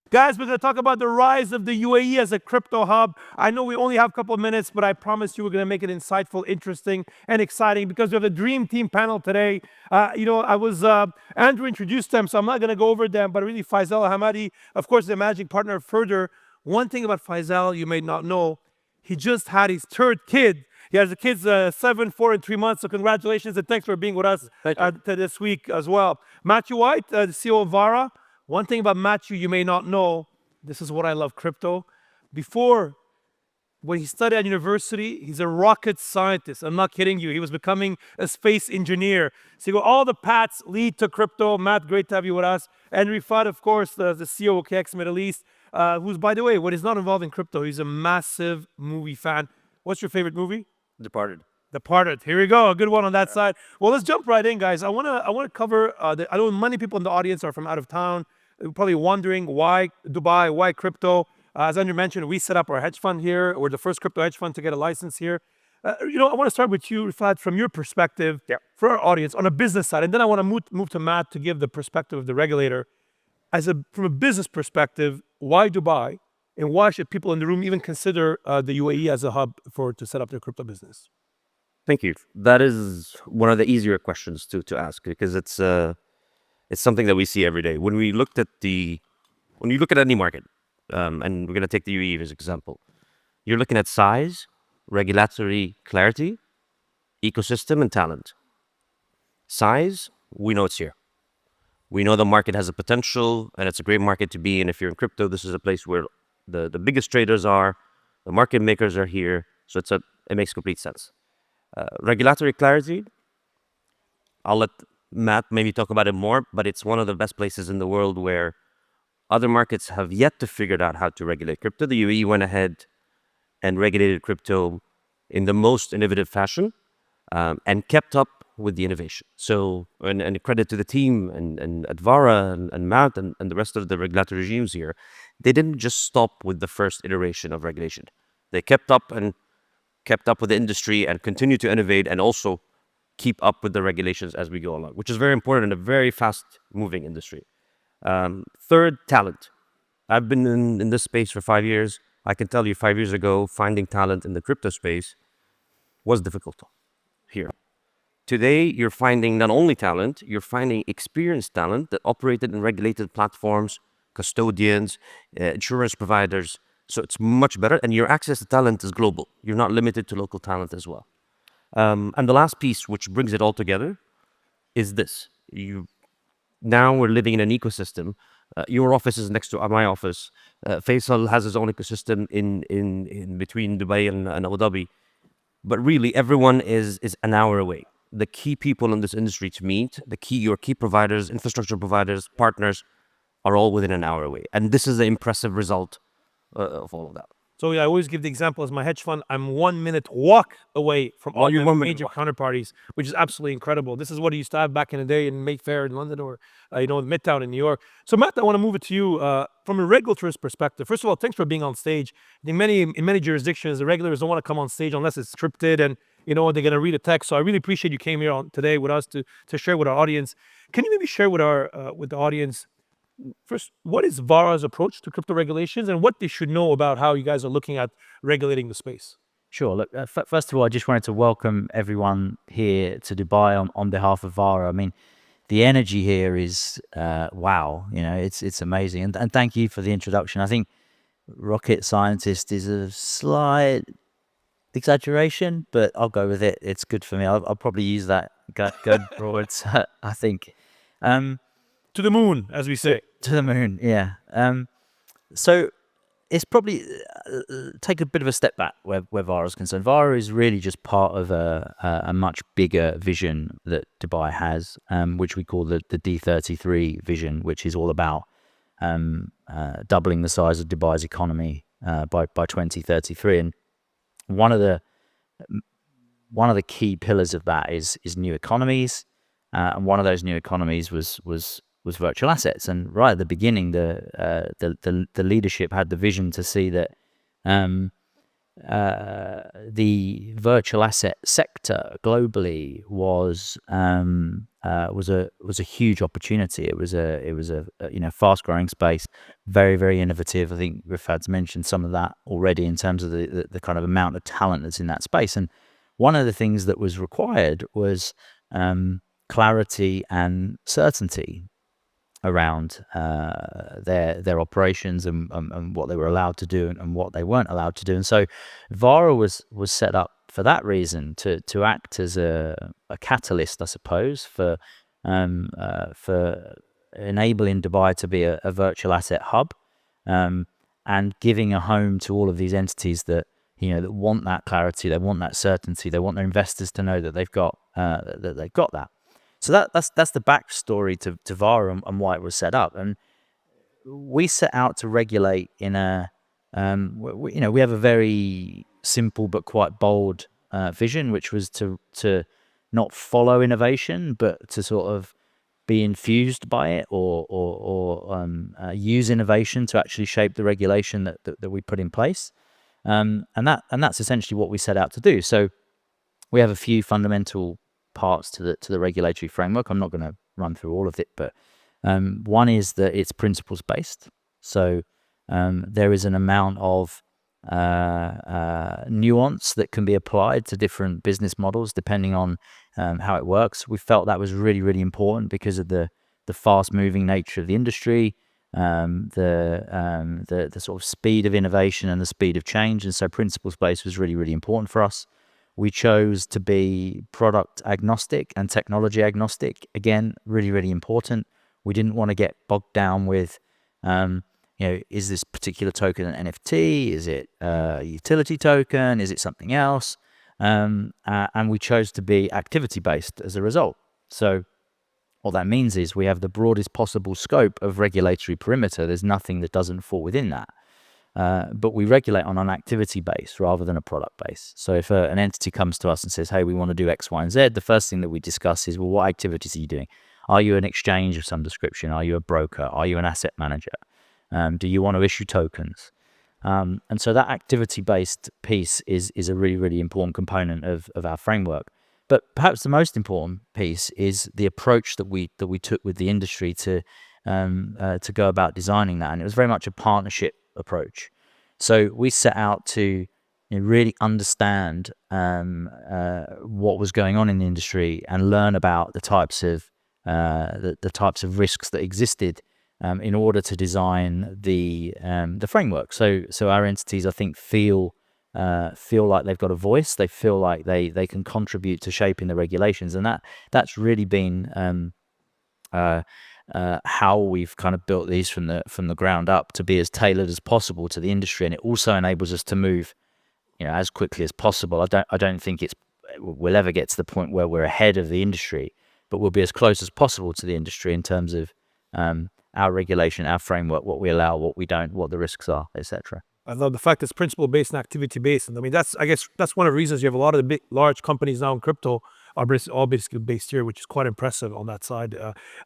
Guys, we're going to talk about the rise of the UAE as a crypto hub. I know we only have a couple of minutes, but I promise you we're going to make it insightful, interesting, and exciting because we have the Dream Team panel today. Andrew introduced them, so I'm not going to go over them, but really Faisal Hamadi, of course, the managing partner of Further. One thing about Faisal you may not know, he just had his third kid. He has the kids 7, 4, and 3 months. So congratulations and thanks for being with us this week as well. Matthew White, the CEO of VARA. One thing about Matthew you may not know, this is what I love crypto. When he studied at university, he's a rocket scientist. I'm not kidding you. He was becoming a space engineer. So all the paths lead to crypto. Matt, great to have you with us. And Rifad, of course, the CEO of KX Middle East, who's, by the way, when he's not involved in crypto, he's a massive movie fan. What's your favorite movie? Departed. Departed. Here we go. A good one on that side. Well, let's jump right in, guys. I want to cover. I know many people in the audience are from out of town. They're probably wondering why Dubai, why crypto. As Andrew mentioned, we set up our hedge fund here. We're the first crypto hedge fund to get a license here. I want to start with you, Rifad, from your perspective for our audience on a business side, and then I want to move to Matt to give the perspective of the regulator. From a business perspective, why Dubai, and why should people in the room even consider the UAE as a hub to set up their crypto business? Thank you. That is one of the easier questions to ask because it's something that we see every day. When you look at any market, and we're going to take the UAE as an example, you're looking at size, regulatory clarity, ecosystem, and talent. Size, we know it's here. We know the market has a potential, and it's a great market to be in. If you're in crypto, this is a place where the biggest traders are, the market makers are here, so it makes complete sense. Regulatory clarity, I'll let Matt maybe talk about it more, but it's one of the best places in the world where other markets have yet to figure out how to regulate crypto. The UAE went ahead and regulated crypto in the most innovative fashion and kept up with the innovation. So, and credit to the team and at VARA and Matt and the rest of the regulatory regimes here, they didn't just stop with the first iteration of regulation. They kept up with the industry and continue to innovate and also keep up with the regulations as we go along, which is very important in a very fast-moving industry. Third, talent. I've been in this space for 5 years. I can tell you 5 years ago, finding talent in the crypto space was difficult here. Today, you're finding not only talent, you're finding experienced talent that operated in regulated platforms, custodians, insurance providers. So it's much better, and your access to talent is global. You're not limited to local talent as well. And the last piece, which brings it all together, is this. Now we're living in an ecosystem. Your office is next to my office. Faisal has his own ecosystem in between Dubai and Abu Dhabi. But really, everyone is an hour away. The key people in this industry to meet, your key providers, infrastructure providers, partners, are all within an hour away. And this is the impressive result of all of that. So I always give the example as my hedge fund, I'm 1 minute walk away from all your major counterparties, which is absolutely incredible. This is what I used to have back in the day in Mayfair in London or, Midtown in New York. So Matt, I want to move it to you from a regulatory perspective. First of all, thanks for being on stage. I think in many jurisdictions, the regulators don't want to come on stage unless it's scripted and, they're going to read a text. So I really appreciate you came here today with us to share with our audience. Can you maybe share with the audience, first, what is VARA's approach to crypto regulations and what they should know about how you guys are looking at regulating the space? Sure. Look, first of all, I just wanted to welcome everyone here to Dubai on behalf of VARA. I mean, the energy here is wow. It's amazing. And thank you for the introduction. I think rocket scientist is a slight exaggeration, but I'll go with it. It's good for me. I'll probably use that going forward. I think. To the moon, as we say. To the moon, yeah. So it's probably take a bit of a step back where VARA is concerned. VARA is really just part of a much bigger vision that Dubai has, which we call the D33 vision, which is all about doubling the size of Dubai's economy by 2033. And one of the key pillars of that is new economies, and one of those new economies was virtual assets. And right at the beginning, the leadership had the vision to see that the virtual asset sector globally was a huge opportunity. It was a fast growing space, very innovative. I think Rifad's mentioned some of that already in terms of the kind of amount of talent that's in that space. And one of the things that was required was clarity and certainty around their operations and what they were allowed to do and what they weren't allowed to do. And so VARA was set up for that reason, to act as a catalyst, I suppose, for enabling Dubai to be a virtual asset hub, and giving a home to all of these entities that that want that clarity, they want that certainty, they want their investors to know that they've got that. So that's the backstory to VARA and why it was set up. And we set out to regulate in a we have a very simple but quite bold vision, which was to not follow innovation, but to sort of be infused by it, or use innovation to actually shape the regulation that we put in place. And that's essentially what we set out to do. So we have a few fundamental parts to the regulatory framework. I'm not going to run through all of it, but one is that it's principles based. So there is an amount of nuance that can be applied to different business models depending on how it works. We felt that was really important because of the fast moving nature of the industry, the sort of speed of innovation and the speed of change. And so principles based was really important for us. We chose to be product agnostic and technology agnostic. Again, really important. We didn't want to get bogged down with, is this particular token an NFT? Is it a utility token? Is it something else? And we chose to be activity based as a result. So what that means is we have the broadest possible scope of regulatory perimeter. There's nothing that doesn't fall within that. But we regulate on an activity base rather than a product base. So if an entity comes to us and says, hey, we want to do X, Y, and Z, the first thing that we discuss is, well, what activities are you doing? Are you an exchange of some description? Are you a broker? Are you an asset manager? Do you want to issue tokens? And so that activity-based piece is a really important component of our framework. But perhaps the most important piece is the approach that we took with the industry to go about designing that. And it was very much a partnership approach. So we set out to really understand what was going on in the industry and learn about the types of risks that existed in order to design the framework. So our entities, I think, feel like they've got a voice. They feel like they can contribute to shaping the regulations, and that's really been how we've kind of built these from the ground up to be as tailored as possible to the industry. And it also enables us to move as quickly as possible. I don't think we'll ever get to the point where we're ahead of the industry, but we'll be as close as possible to the industry in terms of our regulation, our framework, what we allow, what we don't, what the risks are, etc. I love the fact it's principle based and activity based. And I mean, I guess that's one of the reasons you have a lot of the large companies now in crypto are all basically based here, which is quite impressive on that side.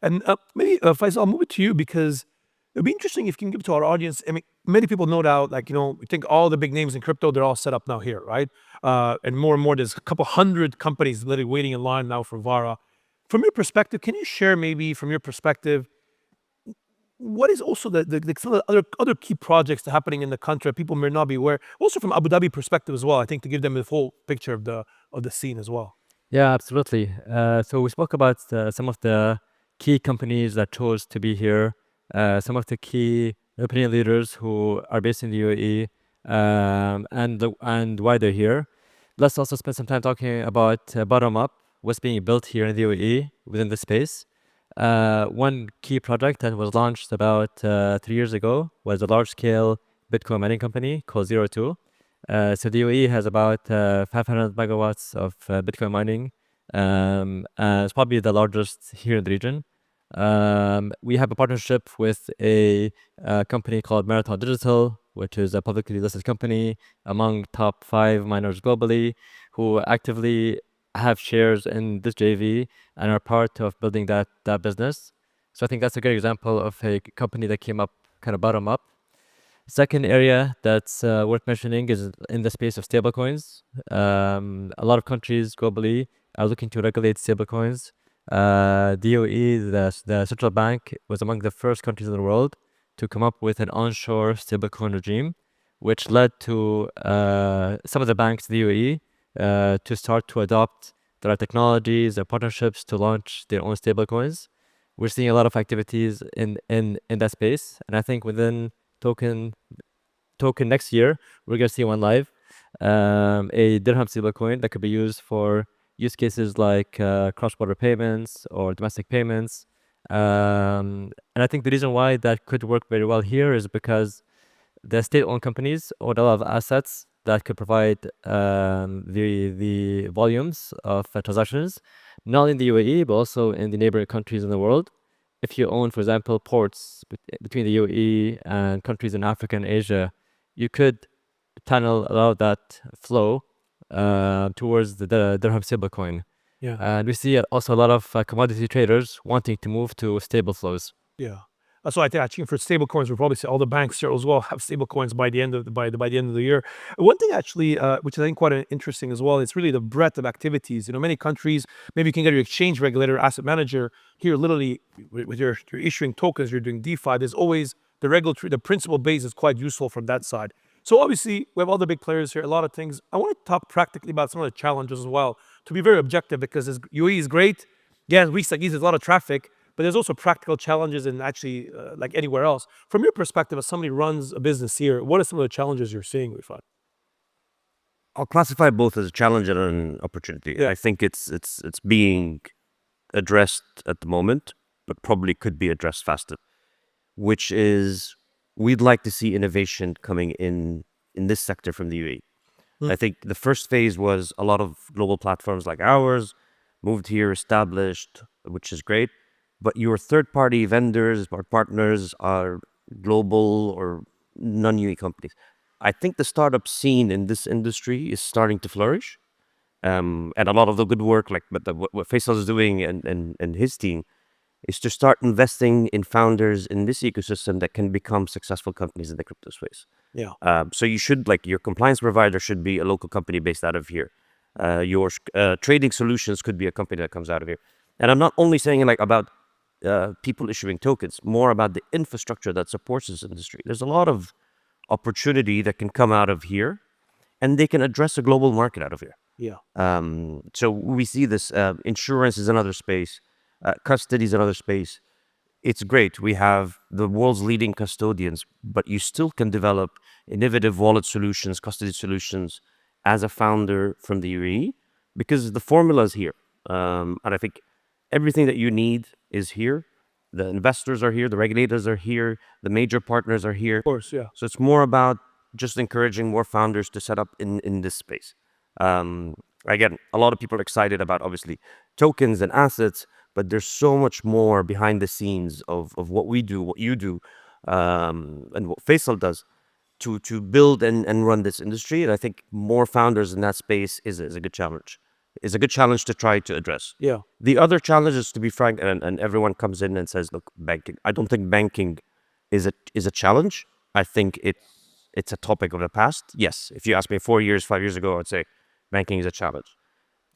And maybe, Faisal, I'll move it to you because it'd be interesting if you can give it to our audience. I mean, many people no doubt, we think all the big names in crypto, they're all set up now here, right? And more, there's a couple hundred companies literally waiting in line now for VARA. From your perspective, can you share maybe from your perspective, what is also some of the other key projects that are happening in the country that people may not be aware, also from Abu Dhabi perspective as well, I think, to give them the full picture of the scene as well. Yeah, absolutely. So we spoke about some of the key companies that chose to be here, some of the key opinion leaders who are based in the UAE, and why they're here. Let's also spend some time talking about bottom up, what's being built here in the UAE within the space. One key project that was launched about 3 years ago was a large-scale Bitcoin mining company called Zero2. So the UAE has about 500 megawatts of Bitcoin mining. It's probably the largest here in the region. We have a partnership with a company called Marathon Digital, which is a publicly listed company among top 5 miners globally, who actively have shares in this JV and are part of building that business. So I think that's a good example of a company that came up kind of bottom up. Second area that's worth mentioning is in the space of stablecoins. A lot of countries globally are looking to regulate stablecoins. DOE, the central bank, was among the first countries in the world to come up with an onshore stablecoin regime, which led to some of the banks, DOE, to start to adopt their technologies, their partnerships to launch their own stablecoins. We're seeing a lot of activities in that space, and I think within token next year we're gonna see one live, a dirham stablecoin that could be used for use cases like cross-border payments or domestic payments. And I think the reason why that could work very well here is because the state-owned companies own a lot of assets that could provide the volumes of transactions, not in the UAE, but also in the neighboring countries in the world. If you own, for example, ports between the UAE and countries in Africa and Asia, you could channel a lot of that flow towards the dirham stablecoin. Yeah. And we see also a lot of commodity traders wanting to move to stable flows. Yeah. So I think actually for stable coins, we'll probably see all the banks here as well have stable coins by the end of by the end of the year. One thing actually, which I think quite interesting as well, it's really the breadth of activities. Many countries, maybe you can get your exchange regulator, asset manager here. Literally, with your issuing tokens, you're doing DeFi. There's always the regulatory, the principal base is quite useful from that side. So obviously, we have all the big players here, a lot of things. I want to talk practically about some of the challenges as well, to be very objective, because UAE is great. Yeah, weeks like these, there's a lot of traffic. But there's also practical challenges in actually like anywhere else. From your perspective, as somebody runs a business here, what are some of the challenges you're seeing, Rifad? I'll classify both as a challenge and an opportunity. Yeah. I think it's being addressed at the moment, but probably could be addressed faster, which is we'd like to see innovation coming in this sector from the UAE. I think the first phase was a lot of global platforms like ours moved here, established, which is great. But your third-party vendors or partners are global or non-UAE companies. I think the startup scene in this industry is starting to flourish. And a lot of the good work, like what Faisal is doing and his team, is to start investing in founders in this ecosystem that can become successful companies in the crypto space. Yeah. So you should, like, your compliance provider should be a local company based out of here. Your trading solutions could be a company that comes out of here. And I'm not only saying like about people issuing tokens, more about the infrastructure that supports this industry. There's a lot of opportunity that can come out of here, and they can address a global market out of here. Yeah. So we see this. Insurance is another space. Custody is another space. It's great. We have the world's leading custodians, but you still can develop innovative wallet solutions, custody solutions as a founder from the UAE, because the formula is here. And I think everything that you need is here. The investors are here, the regulators are here, the major partners are here. Of course, yeah. So it's more about just encouraging more founders to set up in this space. Again, a lot of people are excited about, obviously, tokens and assets, but there's so much more behind the scenes of what we do, what you do, and what Faisal does to build and run this industry. And I think more founders in that space is a good challenge. Is a good challenge to try to address. Yeah. The other challenge is, to be frank, and everyone comes in and says, look, banking. I don't think banking is a challenge. I think it's a topic of the past. Yes, if you ask me 4 years, 5 years ago, I'd say banking is a challenge.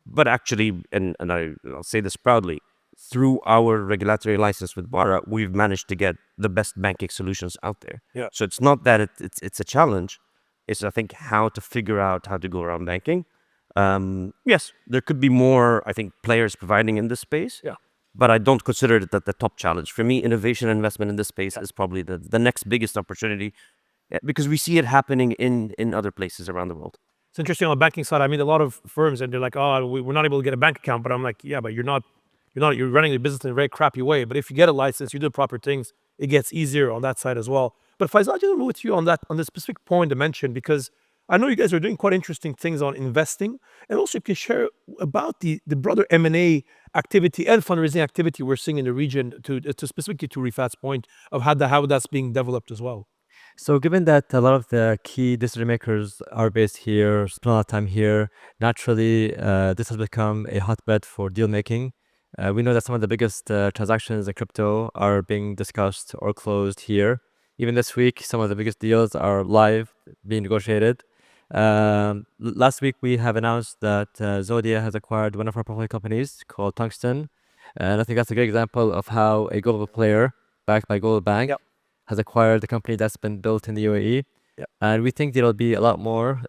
But actually, and I'll say this proudly, through our regulatory license with VARA, we've managed to get the best banking solutions out there. Yeah. So it's not that it's a challenge. It's, I think, how to figure out how to go around banking. Yes, there could be more, I think, players providing in this space. Yeah. But I don't consider it the top challenge. For me, innovation and investment in this space is probably the next biggest opportunity, because we see it happening in other places around the world. It's interesting on the banking side. I mean, a lot of firms, and they're like, oh, we're not able to get a bank account. But I'm like, yeah, but you're running the business in a very crappy way. But if you get a license, you do the proper things, it gets easier on that side as well. But Faisal, I just with you on the specific point to mention, because I know you guys are doing quite interesting things on investing, and also you can share about the broader M&A activity and fundraising activity we're seeing in the region, to specifically to Rifad's point of how that's being developed as well. So given that a lot of the key decision makers are based here, spend a lot of time here, naturally this has become a hotbed for deal making. We know that some of the biggest transactions in crypto are being discussed or closed here. Even this week, some of the biggest deals are live, being negotiated. Last week, we have announced that Zodia has acquired one of our portfolio companies called Tungsten. And I think that's a great example of how a global player, backed by a global bank, Yep. has acquired a company that's been built in the UAE. Yep. And we think there'll be a lot more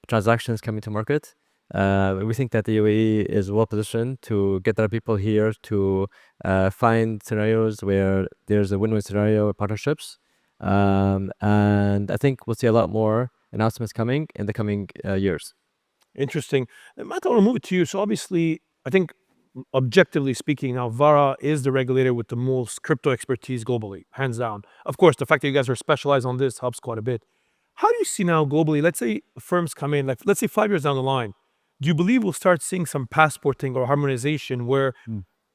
transactions coming to market. We think that the UAE is well positioned to get their people here to find scenarios where there's a win-win scenario with partnerships. And I think we'll see a lot more announcements coming in the coming years. Interesting. Matt, I want to move it to you. So obviously, I think objectively speaking, now VARA is the regulator with the most crypto expertise globally, hands down. Of course, the fact that you guys are specialized on this helps quite a bit. How do you see now globally, let's say firms come in, like let's say 5 years down the line, do you believe we'll start seeing some passporting or harmonization where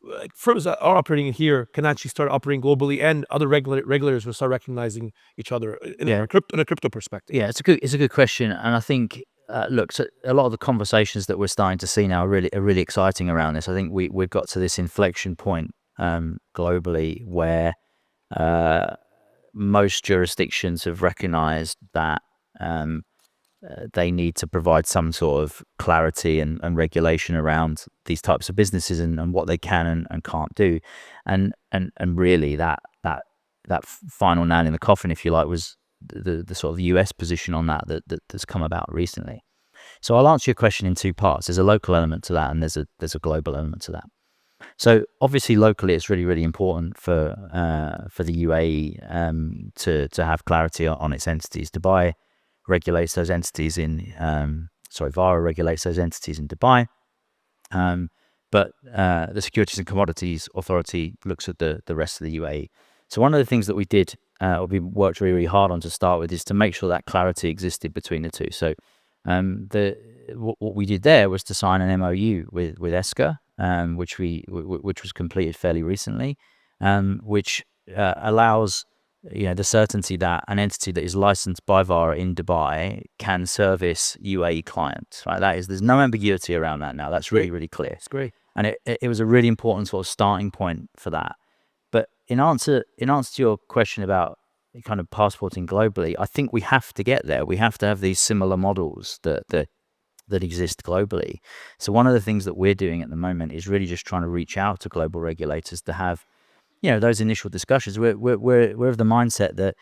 like, firms that are operating here can actually start operating globally and other regulators will start recognizing each other in Yeah. a crypto perspective? Yeah, it's a good question, and I think look, so a lot of the conversations that we're starting to see now are really exciting around this. I think we've got to this inflection point globally where most jurisdictions have recognised that they need to provide some sort of clarity and regulation around these types of businesses and what they can and can't do, and really that final nail in the coffin, if you like, was the sort of US position on that's come about recently. So I'll answer your question in two parts. There's a local element to that, and there's a global element to that. So obviously locally, it's really important for the UAE to have clarity on its entities. Dubai regulates those entities in VARA regulates those entities in Dubai, but the Securities and Commodities Authority looks at the rest of the UAE. So one of the things that we did, or we worked really hard on to start with, is to make sure that clarity existed between the two. So what we did there was to sign an MOU with ESCA, which was completed fairly recently, which allows the certainty that an entity that is licensed by VARA in Dubai can service UAE clients. Right, there's no ambiguity around that now. That's really clear. It's great. And it was a really important sort of starting point for that. But in answer to your question about kind of passporting globally, I think we have to get there. We have to have these similar models that exist globally. So one of the things that we're doing at the moment is really just trying to reach out to global regulators to have those initial discussions. We're of the mindset that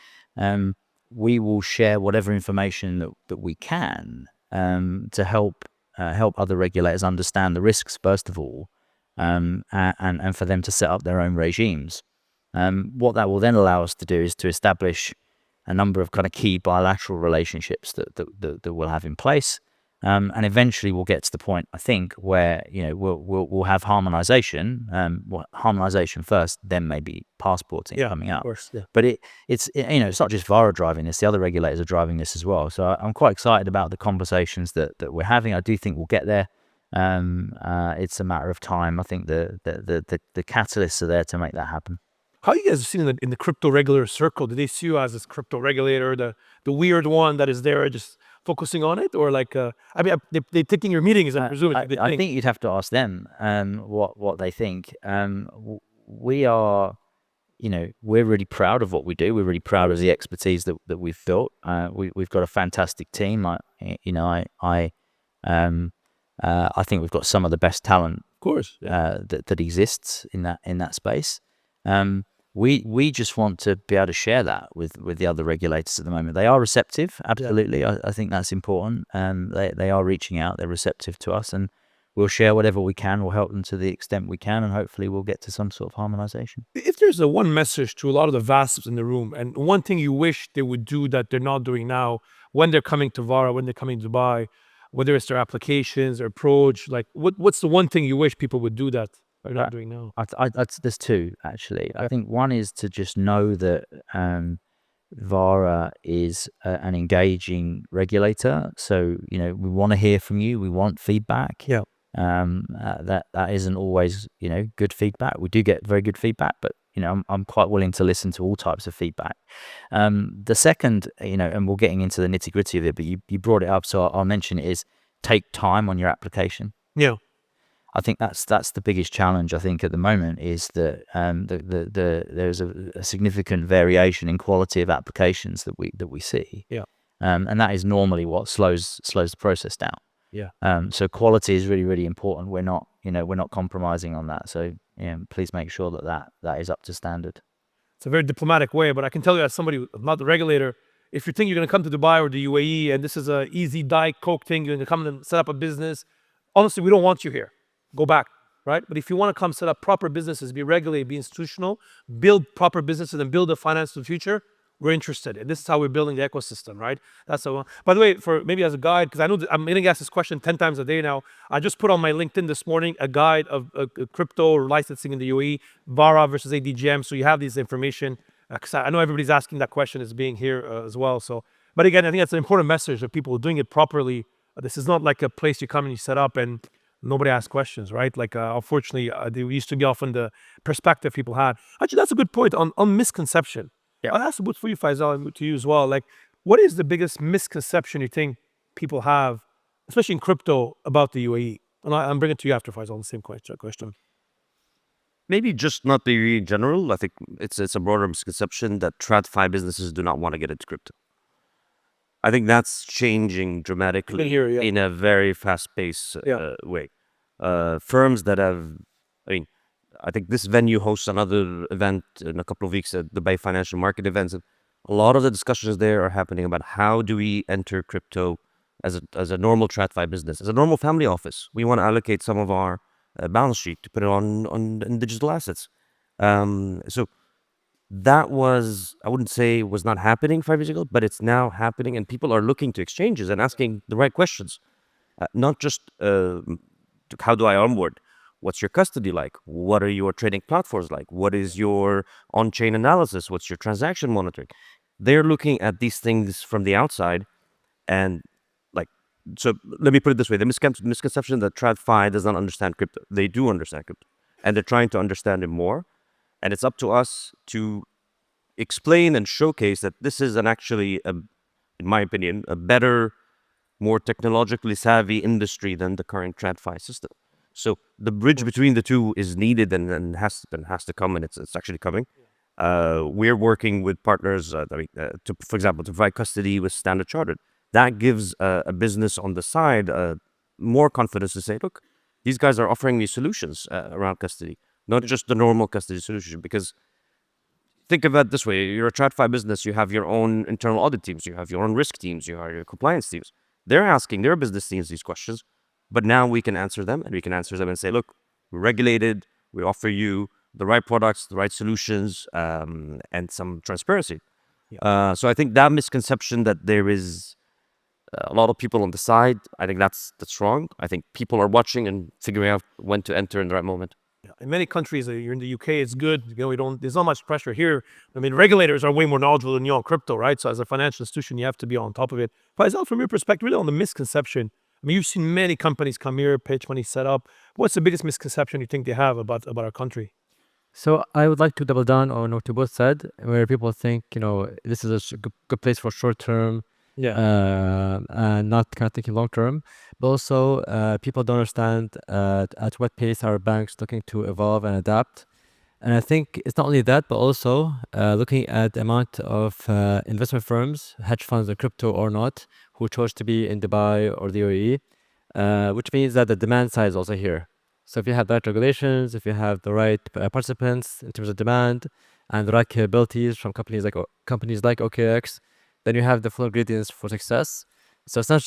we will share whatever information that we can to help other regulators understand the risks first of all, and for them to set up their own regimes. What that will then allow us to do is to establish a number of kind of key bilateral relationships that we'll have in place, and eventually we'll get to the point, I think, where we'll have harmonization. Harmonization first, then maybe passporting coming out. Of course, yeah. But it's not just VARA driving this; the other regulators are driving this as well. So I'm quite excited about the conversations that we're having. I do think we'll get there. It's a matter of time. I think the catalysts are there to make that happen. How you guys seen in the crypto regulator circle? Do they see you as this crypto regulator, the weird one that is there just focusing on it, or like they taking your meetings? I presume. I think you'd have to ask them what they think. We are, we're really proud of what we do. We're really proud of the expertise that we've built. We've got a fantastic team. I think we've got some of the best talent, Of course, that exists in that space. We just want to be able to share that with the other regulators at the moment. They are receptive, absolutely. I think that's important. They are reaching out. They're receptive to us, and we'll share whatever we can. We'll help them to the extent we can, and hopefully we'll get to some sort of harmonization. If there's a one message to a lot of the VASPs in the room, and one thing you wish they would do that they're not doing now, when they're coming to VARA, when they're coming to Dubai, whether it's their applications or approach, like what's the one thing you wish people would do that they're not doing now? There's two, actually. I think one is to just know that VARA is an engaging regulator. So, we want to hear from you. We want feedback. Yeah. That isn't always, good feedback. We do get very good feedback, but, I'm quite willing to listen to all types of feedback. The second, and we're getting into the nitty gritty of it, but you brought it up, so I'll mention it, is take time on your application. Yeah. I think that's the biggest challenge. I think at the moment is that there's a significant variation in quality of applications that we see. Yeah. And that is normally what slows the process down. Yeah. So quality is really, really important. We're not compromising on that. So please make sure that is up to standard. It's a very diplomatic way, but I can tell you as somebody who's not the regulator, if you think you're going to come to Dubai or the UAE and this is a easy Diet Coke thing, you're going to come and set up a business, honestly, we don't want you here. Go back, right? But if you want to come set up proper businesses, be regulated, be institutional, build proper businesses and build a finance to the future, we're interested. And this is how we're building the ecosystem, right? That's how. By the way, for maybe as a guide, because I know I'm getting asked this question 10 times a day now. I just put on my LinkedIn this morning a guide of crypto licensing in the UAE, VARA versus ADGM. So you have this information. Because I know everybody's asking that question as being here as well. So, but again, I think that's an important message of people doing it properly. This is not like a place you come and you set up and nobody asks questions, right? Like, unfortunately, there used to be often the perspective people had. Actually, that's a good point on misconception. Yeah, I'll ask for you, Faisal, and to you as well. Like, what is the biggest misconception you think people have, especially in crypto, about the UAE? And I'm bringing it to you after, Faisal, the same question. Maybe just not the UAE in general. I think it's a broader misconception that TradFi businesses do not want to get into crypto. I think that's changing dramatically in a very fast-paced way. Firms that have, I think this venue hosts another event in a couple of weeks at Dubai Financial Market Events. And a lot of the discussions there are happening about how do we enter crypto as a normal TradFi business, as a normal family office. We want to allocate some of our balance sheet to put it on digital assets. So that I wouldn't say was not happening 5 years ago, but it's now happening, and people are looking to exchanges and asking the right questions. Not just how do I onboard? What's your custody like? What are your trading platforms like? What is your on-chain analysis? What's your transaction monitoring? They're looking at these things from the outside, and so let me put it this way: the misconception that TradFi does not understand crypto. They do understand crypto, and they're trying to understand it more. And it's up to us to explain and showcase that this is actually, in my opinion, a better, more technologically savvy industry than the current TradFi system. So the bridge between the two is needed and has to come, and it's actually coming. We're working with partners, for example, to provide custody with Standard Chartered. That gives a business on the side more confidence to say, look, these guys are offering me solutions around custody, not just the normal custody solution. Because think of it this way: you're a TradFi business, you have your own internal audit teams, you have your own risk teams, you have your compliance teams. They're asking their business teams these questions, but now we can answer them, and we can answer them and say, look, we're regulated, we offer you the right products, the right solutions, and some transparency. So I think that misconception that there is a lot of people on the side, I think that's wrong. I think people are watching and figuring out when to enter in the right moment. In many countries, you're in the UK, it's good. There's not much pressure here. Regulators are way more knowledgeable than you on crypto, right? So as a financial institution, you have to be on top of it. Faisal, from your perspective, really on the misconception, you've seen many companies come here, pitch money, set up. What's the biggest misconception you think they have about our country? So I would like to double down on what you both said, where people think, this is a good place for short term, and not kind of thinking long term. But also, people don't understand at what pace are banks looking to evolve and adapt. And I think it's not only that, but also looking at the amount of investment firms, hedge funds, and crypto or not, who chose to be in Dubai or the UAE, which means that the demand side is also here. So if you have the right regulations, if you have the right participants in terms of demand, and the right capabilities from companies like OKX, then you have the full ingredients for success. So it's not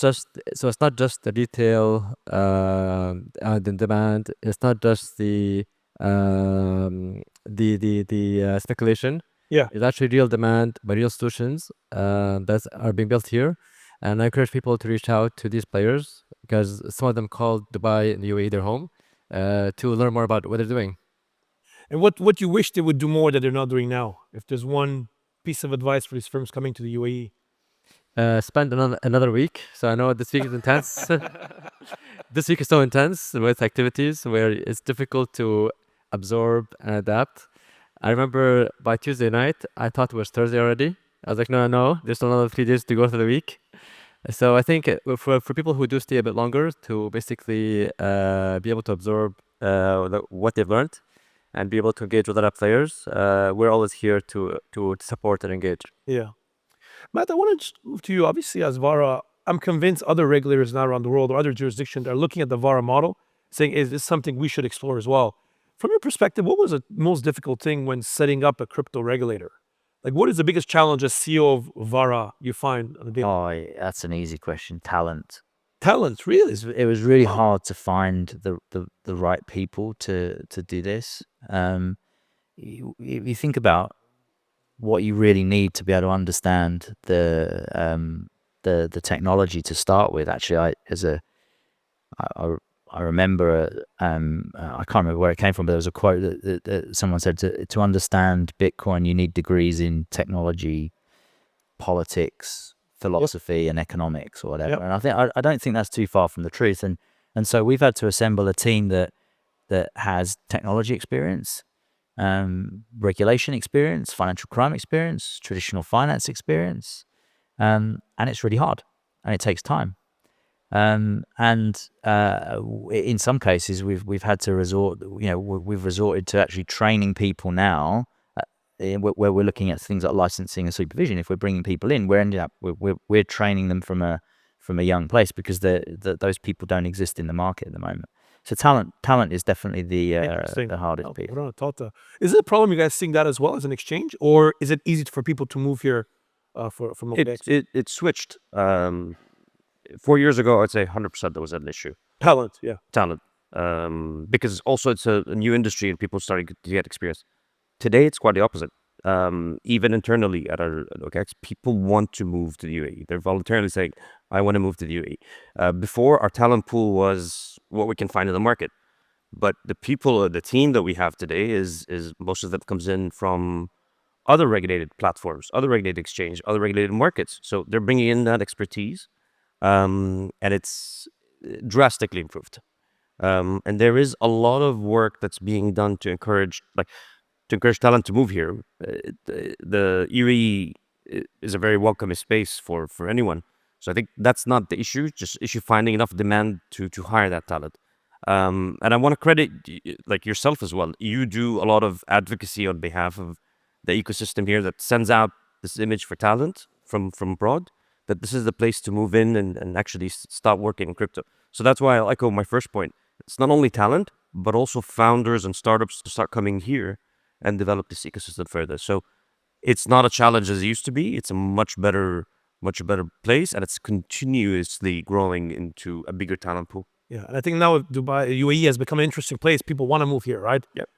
just the retail the demand. It's not just the speculation. Yeah, it's actually real demand by real solutions that are being built here. And I encourage people to reach out to these players, because some of them call Dubai and the UAE their home, to learn more about what they're doing. And what you wish they would do more that they're not doing now? If there's one piece of advice for these firms coming to the UAE. Spend another week. So I know this week is intense. This week is so intense with activities where it's difficult to absorb and adapt. I remember by Tuesday night, I thought it was Thursday already. I was like, no, there's another 3 days to go for the week. So I think for people who do stay a bit longer to basically be able to absorb what they've learned and be able to engage with other players, we're always here to support and engage. Yeah. Matt, I want to move to you. Obviously, as VARA, I'm convinced other regulators now around the world or other jurisdictions are looking at the VARA model, saying, is this something we should explore as well? From your perspective, what was the most difficult thing when setting up a crypto regulator? Like, what is the biggest challenge as CEO of VARA you find on the daily? Oh, that's an easy question. Talent. Talent, really? It was really hard to find the right people to do this. You think about what you really need to be able to understand the technology to start with. Actually, I remember I can't remember where it came from, but there was a quote that someone said to understand Bitcoin you need degrees in technology, politics, philosophy, and economics or whatever. Yep. And I don't think that's too far from the truth. And so we've had to assemble a team that has technology experience, regulation experience, financial crime experience, traditional finance experience, and it's really hard and it takes time. In some cases we've had to we've resorted to actually training people now, where we're looking at things like licensing and supervision. If we're bringing people in, we're training them from a young place, because those people don't exist in the market at the moment. So talent is definitely the hardest piece. Is it a problem you guys seeing that as well as an exchange, or is it easy for people to move here from It switched. 4 years ago, I'd say 100% there was an issue. talent? Yeah. Talent. Because also it's a new industry and people starting to get experience. Today, it's quite the opposite. Even internally at our OKX, people want to move to the UAE. They're voluntarily saying, I want to move to the UAE. Before, our talent pool was what we can find in the market. But the people, the team that we have today is most of that comes in from other regulated platforms, other regulated exchange, other regulated markets. So they're bringing in that expertise, and it's drastically improved. And there is a lot of work that's being done to encourage talent to move here. The UAE is a very welcoming space for anyone. So I think that's not the issue, just issue finding enough demand to hire that talent. And I want to credit like yourself as well. You do a lot of advocacy on behalf of the ecosystem here that sends out this image for talent from abroad, that this is the place to move in and actually start working in crypto. So that's why I echo my first point. It's not only talent, but also founders and startups to start coming here and develop this ecosystem further. So it's not a challenge as it used to be. It's a much better place, and it's continuously growing into a bigger talent pool. Yeah, and I think now UAE has become an interesting place. People want to move here, right? Yep.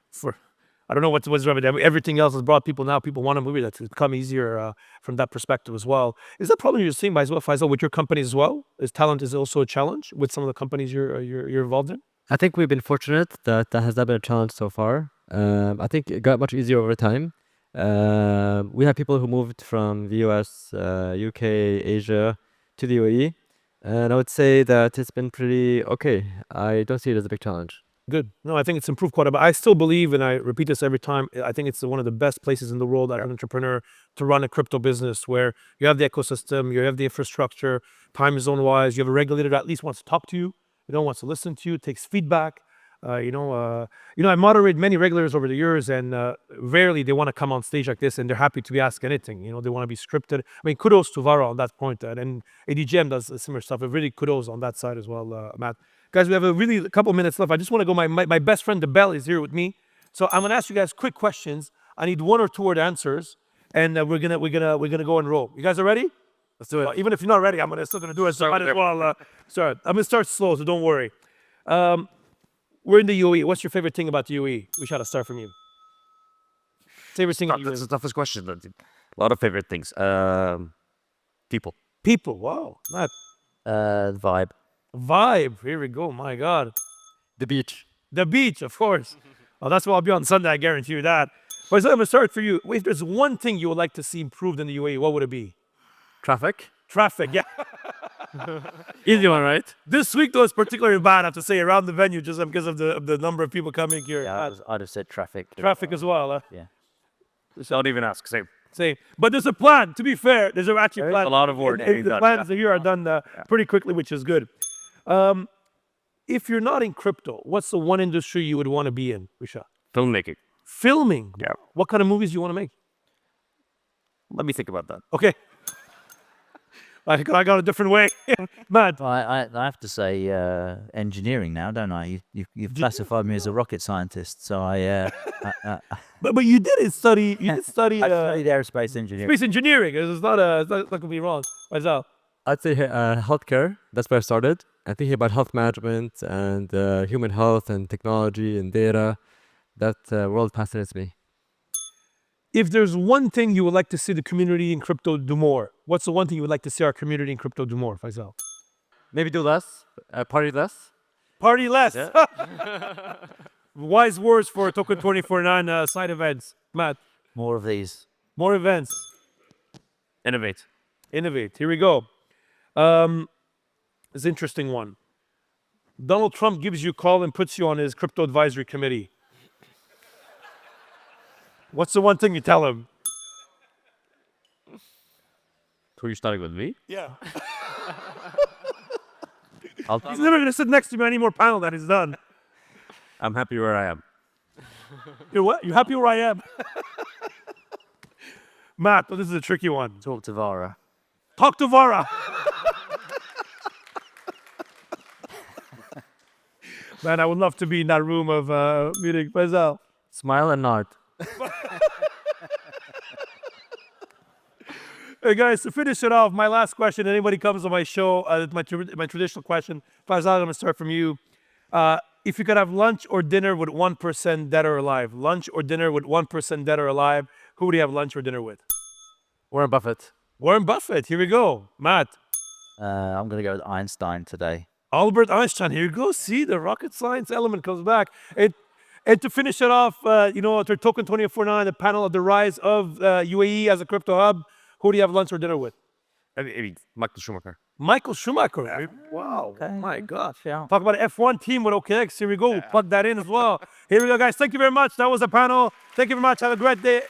I don't know what's everything else has brought people now. People want to move here. That's become easier from that perspective as well. Is that problem you're seeing as well, Faisal, with your company as well? Is talent also a challenge with some of the companies you're involved in? I think we've been fortunate that has not been a challenge so far. I think it got much easier over time. We have people who moved from the US, UK, Asia to the UAE, and I would say that it's been pretty okay. I don't see it as a big challenge. Good. No, I think it's improved quite a bit. I still believe, and I repeat this every time, I think it's one of the best places in the world as an entrepreneur to run a crypto business, where you have the ecosystem, you have the infrastructure, time zone wise, you have a regulator that at least wants to talk to you, wants to listen to you, takes feedback. I moderate many regulators over the years, and rarely they want to come on stage like this and they're happy to be asked anything. They want to be scripted. I mean, kudos to VARA on that point, and ADGM does similar stuff. But really kudos on that side as well, Matt. Guys, we have a couple minutes left. I just want to go. My best friend, DeBell, is here with me, so I'm gonna ask you guys quick questions. I need 1 or 2 word answers, and we're gonna go and roll. You guys are ready? Let's do it. Even if you're not ready, I'm still gonna do it. So might as well. Sorry, I'm gonna start slow, so don't worry. We're in the UAE. What's your favorite thing about the UAE? We should start from you. Favorite thing. That's the toughest question. A lot of favorite things. People. People. Wow. Matt. Vibe. Vibe. Here we go. My God. The beach. The beach, of course. Oh, that's where I'll be on Sunday. I guarantee you that. But I'm gonna start for you. If there's one thing you would like to see improved in the UAE, what would it be? Traffic. Traffic. Yeah. Easy one, right? This week though is particularly bad, I have to say, around the venue, just because of the number of people coming here. Yeah, I'd have said traffic. Traffic as well. Yeah. Don't even ask. Same. Same. But there's a plan. To be fair, there's actually a plan. a lot of work And being the done, plans here are done pretty quickly, which is good. If you're not in crypto, what's the one industry you would want to be in, Rishad? Filmmaking. Filming. Yeah. What kind of movies do you want to make? Let me think about that. Okay. I got a different way. Man, Well, I have to say engineering now, don't I? You've classified me as a rocket scientist, so but you did study. You did study I studied aerospace engineering. space engineering. It's not going to be wrong. Myself. I'd say healthcare. That's where I started. I'm thinking about health management and human health and technology and data. That world fascinates me. If there's one thing you would like to see the community in crypto do more, what's the one thing you would like to see our community in crypto do more, Faisal? Maybe do less, party less. Party less. Wise words for TOKEN2049 side events. Matt, More of these. more events. Innovate. Innovate. Here we go. It's an interesting one. Donald Trump gives you a call and puts you on his crypto advisory committee. What's the one thing you tell him? So you're starting with me? Yeah. I'll He's never going to sit next to me anymore panel that is done. I'm happy where I am. You're what? You happy where I am? Matt, well, this is a tricky one. talk to VARA. Talk to VARA. Man, I would love to be in that room of meeting. Faisal. Smile and nod. Hey guys, to finish it off, my last question. Anybody comes on my show, my traditional question. Faisal, I'm going to start from you. If you could have lunch or dinner with one person dead or alive, lunch or dinner with one person dead or alive, who would you have lunch or dinner with? Warren Buffett. Warren Buffett. Here we go. Matt. I'm going to go with Einstein today. Albert Einstein. Here you go. See, the rocket science element comes back. And to finish it off, to Token2049, the panel of the rise of UAE as a crypto hub, who do you have lunch or dinner with? I mean, Michael Schumacher. Michael Schumacher. Wow. Okay. My God. Yeah. Talk about an F1 team with OKX. Here we go. We'll plug that in as well. Here we go, guys. Thank you very much. That was the panel. Thank you very much. Have a great day.